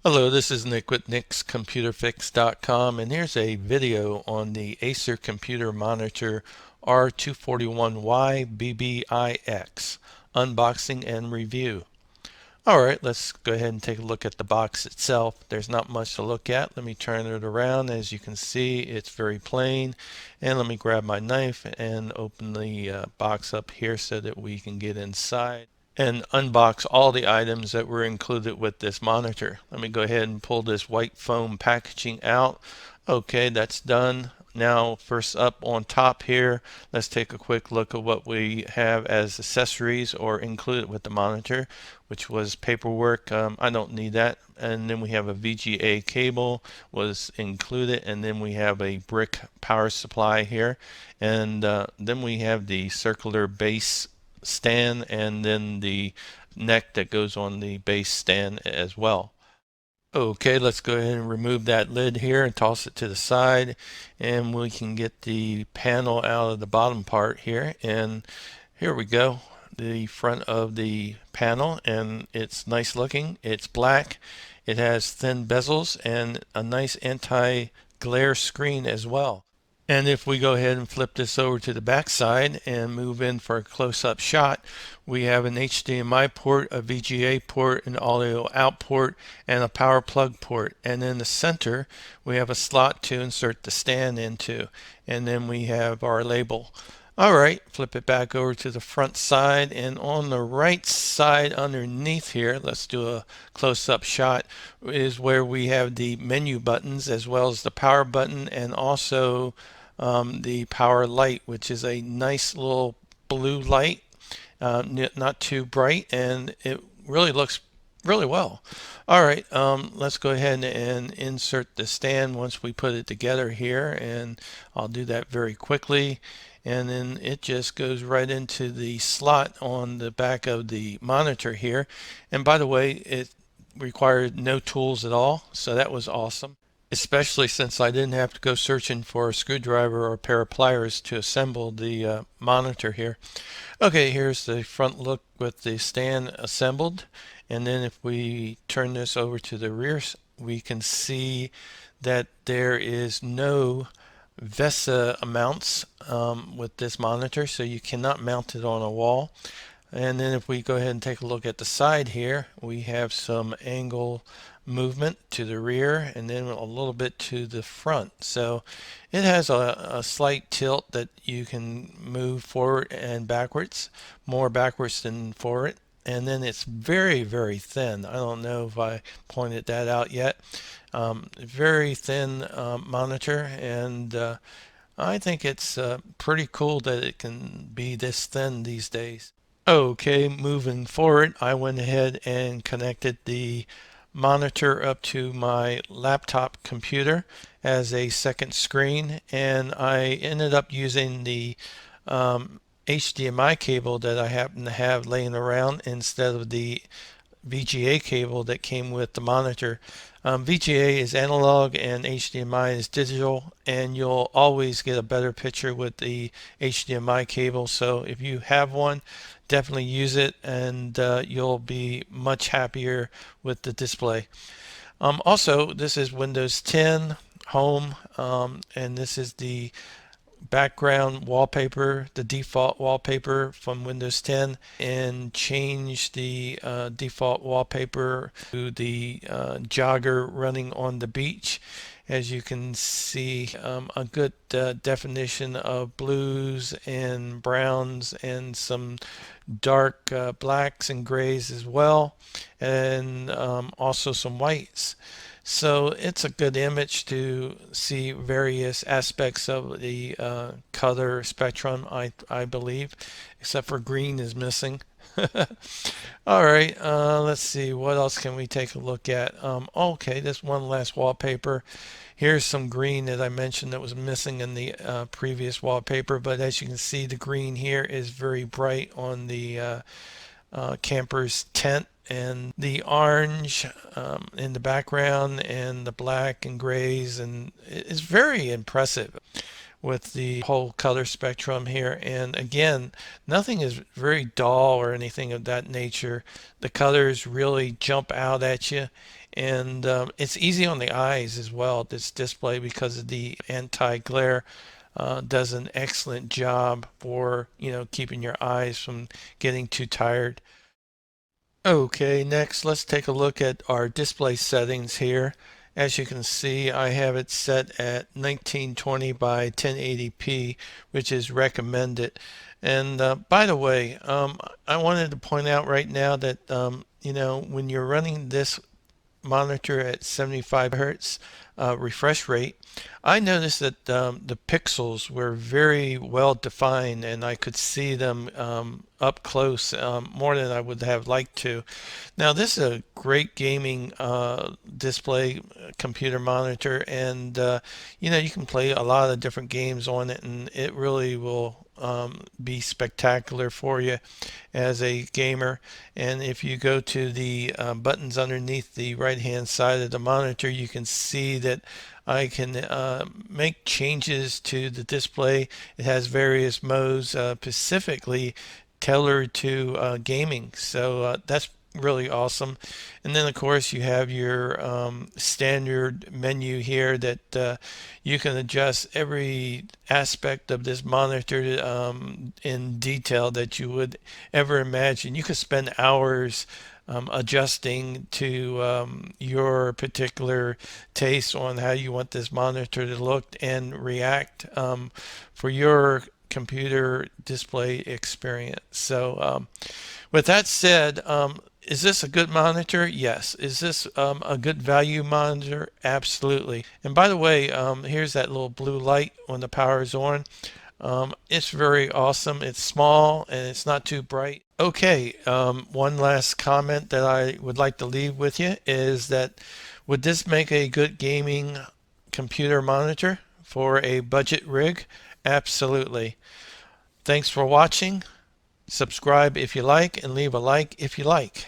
Hello, this is Nick with nickscomputerfix.com, and here's a video on the ACER Computer Monitor R241Y bbix unboxing and review. Alright, let's go ahead and take a look at the box itself. There's not much to look at. Let me turn it around. As you can see, it's very plain. And let me grab my knife and open the box up here so that we can get inside and unbox all the items that were included with this monitor. Let me go ahead and pull this white foam packaging out. Okay, that's done. Now, first up on top here, let's take a quick look at what we have as accessories or included with the monitor, which was paperwork. I don't need that. And then we have a VGA cable was included, and then we have a brick power supply here, and then we have the circular base stand and then the neck that goes on the base stand as well. Okay, let's go ahead and remove that lid here and toss it to the side, and we can get the panel out of the bottom part here. And here we go, the front of the panel, and it's nice looking. It's black, it has thin bezels and a nice anti-glare screen as well. And if we go ahead and flip this over to the back side and move in for a close-up shot, we have an HDMI port, a VGA port, an audio out port, and a power plug port. And in the center, we have a slot to insert the stand into. And then we have our label. Alright, flip it back over to the front side, and on the right side underneath here, let's do a close-up shot, is where we have the menu buttons as well as the power button, and also the power light, which is a nice little blue light, not too bright, and it really looks really well. Alright, let's go ahead and insert the stand once we put it together here, and I'll do that very quickly. And then it just goes right into the slot on the back of the monitor here. And by the way, it required no tools at all, so that was awesome, especially since I didn't have to go searching for a screwdriver or a pair of pliers to assemble the monitor here. Okay, here's the front look with the stand assembled, and then if we turn this over to the rear, we can see that there is no VESA mounts with this monitor, so you cannot mount it on a wall. And then if we go ahead and take a look at the side here, we have some angle movement to the rear and then a little bit to the front. So it has a slight tilt that you can move forward and backwards, more backwards than forward. And then it's very, very thin. I don't know if I pointed that out yet. Very thin monitor, and I think it's pretty cool that it can be this thin these days. Okay, moving forward, I went ahead and connected the monitor up to my laptop computer as a second screen, and I ended up using the HDMI cable that I happen to have laying around instead of the VGA cable that came with the monitor. VGA is analog and HDMI is digital, and you'll always get a better picture with the HDMI cable. So if you have one, definitely use it, and you'll be much happier with the display. Also, this is Windows 10 Home, and this is the background wallpaper, the default wallpaper from Windows 10, and change the default wallpaper to the jogger running on the beach. As you can see, a good definition of blues and browns and some dark blacks and grays as well, and also some whites. So it's a good image to see various aspects of the color spectrum, I believe, except for green is missing. All right, let's see, what else can we take a look at? Okay, this one last wallpaper. Here's some green that I mentioned that was missing in the previous wallpaper, but as you can see, the green here is very bright on the camper's tent, and the orange in the background and the black and grays, and it's very impressive with the whole color spectrum here. And again, nothing is very dull or anything of that nature. The colors really jump out at you, And it's easy on the eyes as well, this display, because of the anti-glare. Does an excellent job for keeping your eyes from getting too tired. Okay, next let's take a look at our display settings here. As you can see, I have it set at 1920 by 1080p, which is recommended. And by the way, I wanted to point out right now that when you're running this monitor at 75 hertz refresh rate, I noticed that the pixels were very well defined, and I could see them up close more than I would have liked to. Now, this is a great gaming display computer monitor, and you can play a lot of different games on it, and it really will be spectacular for you as a gamer. And if you go to the buttons underneath the right hand side of the monitor, you can see that I can make changes to the display. It has various modes specifically tailored to gaming, so that's really awesome. And then of course you have your standard menu here that you can adjust every aspect of this monitor in detail that you would ever imagine. You could spend hours adjusting to your particular taste on how you want this monitor to look and react for your computer display experience. So with that said, is this a good monitor? Yes. Is this a good value monitor? Absolutely. And by the way, here's that little blue light when the power is on. It's very awesome. It's small and it's not too bright. Okay, one last comment that I would like to leave with you is that would this make a good gaming computer monitor for a budget rig? Absolutely. Thanks for watching. Subscribe if you like, and leave a like if you like.